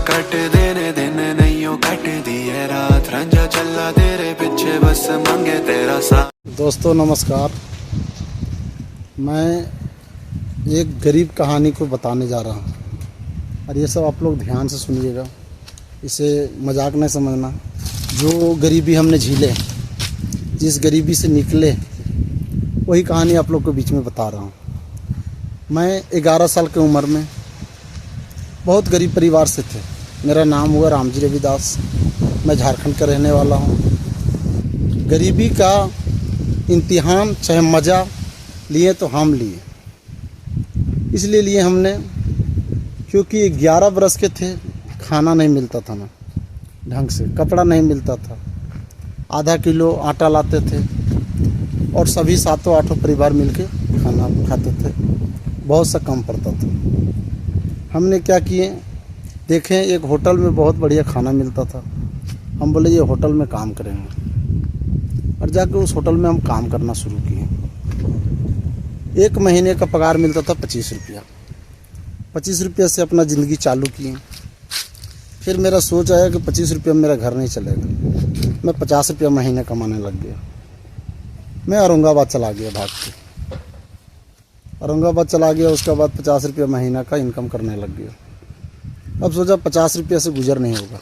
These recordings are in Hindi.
कट देने दिन नहीं हो कट दिए रात रंजा चला तेरे पीछे बस मांगे तेरा साथ। दोस्तों नमस्कार, मैं एक गरीब कहानी को बताने जा रहा हूँ और ये सब आप लोग ध्यान से सुनिएगा, इसे मजाक नहीं समझना। जो गरीबी हमने झीले, जिस गरीबी से निकले, वही कहानी आप लोग के बीच में बता रहा हूँ। मैं 11 साल की उम्र में बहुत गरीब परिवार से थे। मेरा नाम हुआ रामजी रविदास। मैं झारखंड का रहने वाला हूँ। गरीबी का इम्तिहान चाहे मज़ा लिए तो हम लिए, इसलिए लिए हमने क्योंकि 11 बरस के थे। खाना नहीं मिलता था ना ढंग से, कपड़ा नहीं मिलता था। आधा किलो आटा लाते थे और सभी 7-8 परिवार मिलके खाना खाते थे। बहुत सा कम पड़ता था। हमने क्या किए, देखें एक होटल में बहुत बढ़िया खाना मिलता था। हम बोले ये होटल में काम करेंगे और जाके उस होटल में हम काम करना शुरू किए। 1 महीने का पगार मिलता था 25 रुपया। 25 रुपया से अपना ज़िंदगी चालू किए। फिर मेरा सोच आया कि 25 रुपया में मेरा घर नहीं चलेगा। मैं 50 रुपया महीने कमाने लग गया। मैं औरंगाबाद चला गया भाग के। औरंगाबाद चला गया, उसके बाद 50 रुपया महीना का इनकम करने लग गया। अब सोचा 50 रुपया से गुजर नहीं होगा,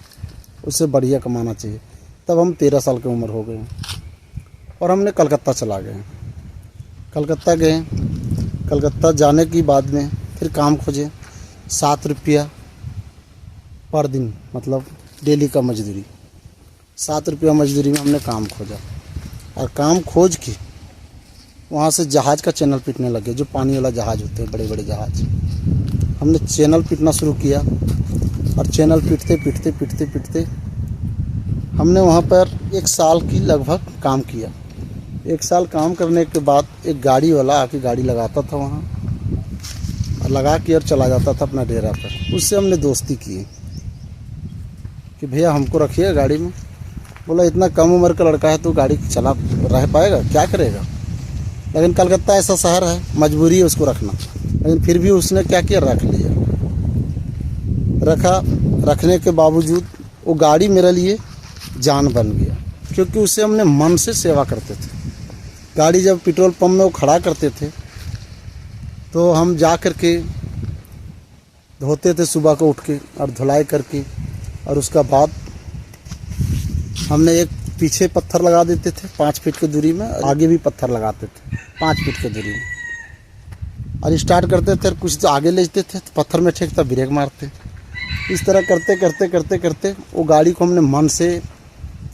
उससे बढ़िया कमाना चाहिए। तब हम 13 साल की उम्र हो गए और हमने कलकत्ता चला गए। कलकत्ता गए। कलकत्ता जाने के बाद में फिर काम खोजे। 7 रुपया पर दिन, मतलब डेली का मजदूरी। 7 रुपया मजदूरी में हमने काम खोजा और काम खोज के वहाँ से जहाज़ का चैनल पीटने लगे। जो पानी वाला जहाज़ होते हैं, बड़े बड़े जहाज़, हमने चैनल पीटना शुरू किया और चैनल पीटते पीटते पीटते पीटते हमने वहाँ पर 1 साल की लगभग काम किया। 1 साल काम करने के बाद एक गाड़ी वाला आके गाड़ी लगाता था वहाँ और लगा के और चला जाता था अपना डेरा पर। उससे हमने दोस्ती की कि भैया हमको रखिए गाड़ी में। बोला इतना कम उम्र का लड़का है तो गाड़ी चला रह पाएगा, क्या करेगा। लेकिन कलकत्ता ऐसा शहर है, मजबूरी है उसको रखना। लेकिन फिर भी उसने क्या किया, रख लिया। रखने के बावजूद वो गाड़ी मेरे लिए जान बन गया, क्योंकि उससे हमने मन से सेवा करते थे। गाड़ी जब पेट्रोल पंप में वो खड़ा करते थे तो हम जा कर के धोते थे सुबह को उठ के और धुलाई करके, और उसका बाद हमने एक पीछे पत्थर लगा देते थे 5 फीट की दूरी में, आगे भी पत्थर लगाते थे 5 फीट की दूरी में, और स्टार्ट करते थे। कुछ तो आगे ले जाते थे तो पत्थर में ठेकता, ब्रेक मारते। इस तरह करते करते करते करते वो गाड़ी को हमने मन से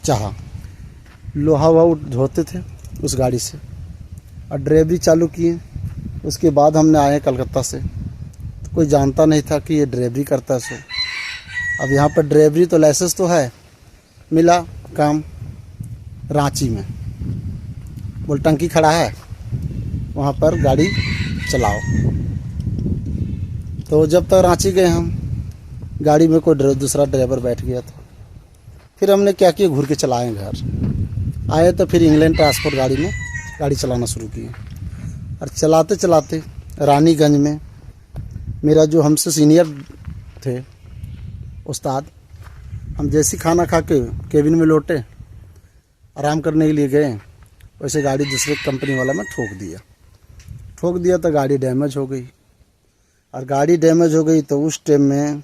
चाहा। लोहा वहा धोते थे उस गाड़ी से और ड्राइवरी चालू किए। उसके बाद हमने आए कलकत्ता से, तो कोई जानता नहीं था कि ये ड्राइवरी करता है। सो अब यहाँ पर ड्राइवरी तो लाइसेंस तो है, मिला काम रांची में। बोल टंकी खड़ा है वहाँ पर गाड़ी चलाओ। तो जब तक रांची गए हम, गाड़ी में कोई दूसरा ड्राइवर बैठ गया था। फिर हमने क्या किया, घूर के चलाए घर। आए तो फिर इंग्लैंड ट्रांसपोर्ट गाड़ी में गाड़ी चलाना शुरू किए। और चलाते चलाते रानीगंज में मेरा जो हमसे सीनियर थे उस्ताद, हम जैसी खाना खा के केबिन में लौटे, आराम करने के लिए गए, वैसे गाड़ी दूसरे कंपनी वाला में ठोक दिया तो गाड़ी डैमेज हो गई। और गाड़ी डैमेज हो गई तो उस टाइम में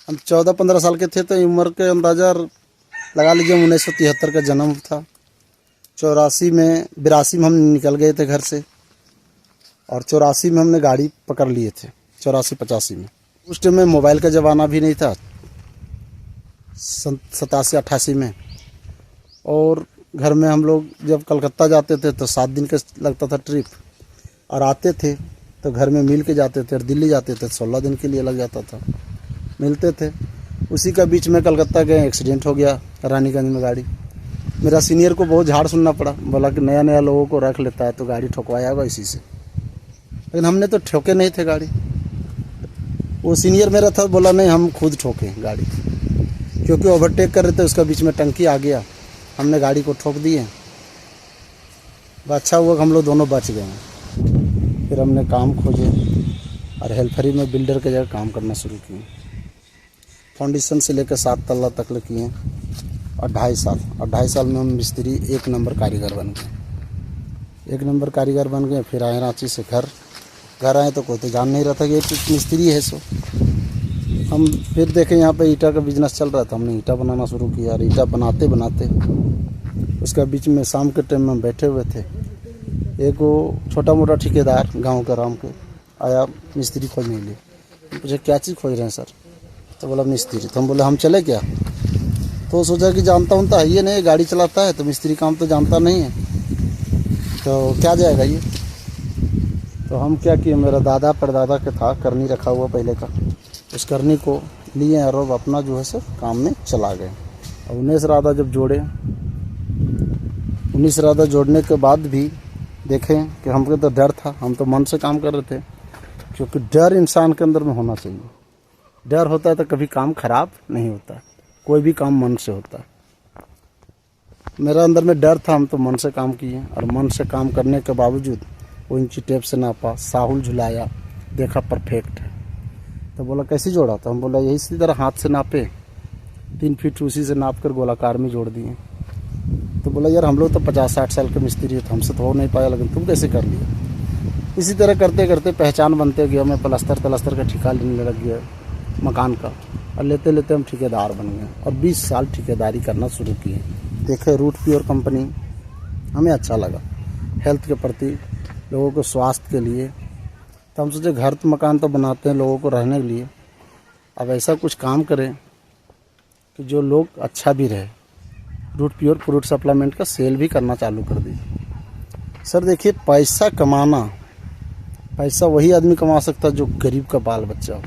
हम 14-15 साल के थे, तो उम्र के अंदाज़ा लगा लीजिए 1973 का जन्म था। 82 में हम निकल गए थे घर से और 84 में हमने गाड़ी पकड़ लिए थे। 84-85 में उस टाइम में मोबाइल का ज़माना भी नहीं था, 87-88 में। और घर में हम लोग जब कलकत्ता जाते थे तो 7 दिन का लगता था ट्रिप, और आते थे तो घर में मिल के जाते थे। और दिल्ली जाते थे 16 दिन के लिए लग जाता था, मिलते थे। उसी का बीच में कलकत्ता गए, एक्सीडेंट हो गया रानीगंज में गाड़ी। मेरा सीनियर को बहुत झाड़ सुनना पड़ा, बोला कि नया नया लोगों को रख लेता है तो गाड़ी ठोकवाया होगा इसी से। लेकिन हमने तो ठोके नहीं थे गाड़ी। वो सीनियर मेरा था, बोला नहीं हम खुद ठोके गाड़ी, क्योंकि ओवरटेक कर रहे थे। उसका बीच में टंकी आ गया, हमने गाड़ी को ठोक दिए। अच्छा हुआ कि हम लोग दोनों बच गए। फिर हमने काम खोजे और हेल्परी में बिल्डर के जगह काम करना शुरू किए। फाउंडेशन से लेकर 7 तल्ला तक किए और 2.5 साल में हम मिस्त्री 1 नंबर कारीगर बन गए। 1 नंबर कारीगर बन गए। फिर आए रांची से घर आए तो कोई तो जान नहीं रहा था कि ये मिस्त्री है। सो हम फिर देखें यहाँ पे ईटा का बिजनेस चल रहा था, हमने ईटा बनाना शुरू किया। और ईटा बनाते बनाते उसका बीच में शाम के टाइम में हम बैठे हुए थे, एक वो छोटा मोटा ठेकेदार गांव के राम के आया मिस्त्री खोजने के लिए। मुझे क्या चीज़ खोज रहे हैं सर? तो बोला मिस्त्री। तो हम बोले हम चले क्या? तो सोचा कि जानता हूँ तो है ये नहीं, गाड़ी चलाता है तो मिस्त्री काम तो जानता नहीं है, तो क्या जाएगा ये। तो हम क्या किए, मेरा दादा परदादा के था करनी रखा हुआ पहले का, उस करनी को लिए और अपना जो है सर काम में चला गए। और 19 राधा जब जोड़े, 19 राधा जोड़ने के बाद भी देखें कि हमको तो डर था, हम तो मन से काम कर रहे थे, क्योंकि डर इंसान के अंदर में होना चाहिए। डर होता है तो कभी काम खराब नहीं होता, कोई भी काम मन से होता है। मेरा अंदर में डर था, हम तो मन से काम किए। और मन से काम करने के बावजूद वो इंची टेप से नापा, साहुल झुलाया, देखा परफेक्ट है। तो बोला कैसे जोड़ा? तो हम बोला यही इसी तरह हाथ से नापे, 3 फीट उसी से नाप कर गोलाकार में जोड़ दिए। तो बोला यार हम लोग तो 50-60 साल के मिस्त्री है, तो हमसे तो हो नहीं पाया, लेकिन तुम कैसे कर लिया? इसी तरह करते करते पहचान बनते गया। मैं प्लास्टर का ठेका लेने लग गया मकान का, और लेते लेते हम ठेकेदार बन गए और 20 साल ठेकेदारी करना शुरू किए। देखे रूट प्योर कंपनी हमें अच्छा लगा, हेल्थ के प्रति, लोगों को स्वास्थ्य के लिए। तो हम सोचे घर तो मकान तो बनाते हैं लोगों को रहने के लिए, अब ऐसा कुछ काम करें कि जो लोग अच्छा भी रहे। रूट प्योर फ्रूट सप्लीमेंट का सेल भी करना चालू कर दी। सर देखिए, पैसा कमाना, पैसा वही आदमी कमा सकता है जो गरीब का बाल बच्चा हो।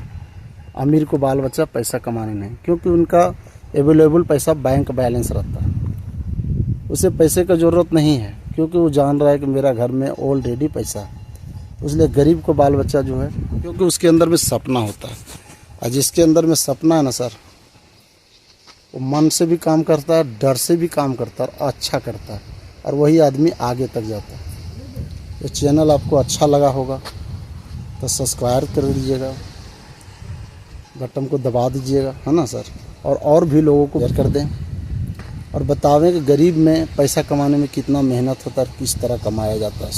अमीर को बाल बच्चा पैसा कमाने नहीं, क्योंकि उनका अवेलेबल पैसा बैंक बैलेंस रहता है, उसे पैसे का ज़रूरत नहीं है, क्योंकि वो जान रहा है कि मेरा घर में ऑलरेडी पैसा है। इसलिए गरीब को बाल बच्चा जो है, क्योंकि उसके अंदर में सपना होता है, और जिसके अंदर में सपना है ना सर, वो मन से भी काम करता है, डर से भी काम करता है, और अच्छा करता है, और वही आदमी आगे तक जाता है। ये चैनल आपको अच्छा लगा होगा तो सब्सक्राइब कर दीजिएगा, बटन को दबा दीजिएगा, है ना सर। और भी लोगों को शेयर कर दें और बतावें कि गरीब में पैसा कमाने में कितना मेहनत होता है, किस तरह कमाया जाता है।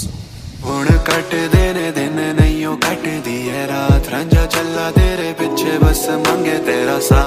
हुण कट देने दिन नहीं कट दी है रात, रंझा चला तेरे पीछे बस मंगे तेरा साथ।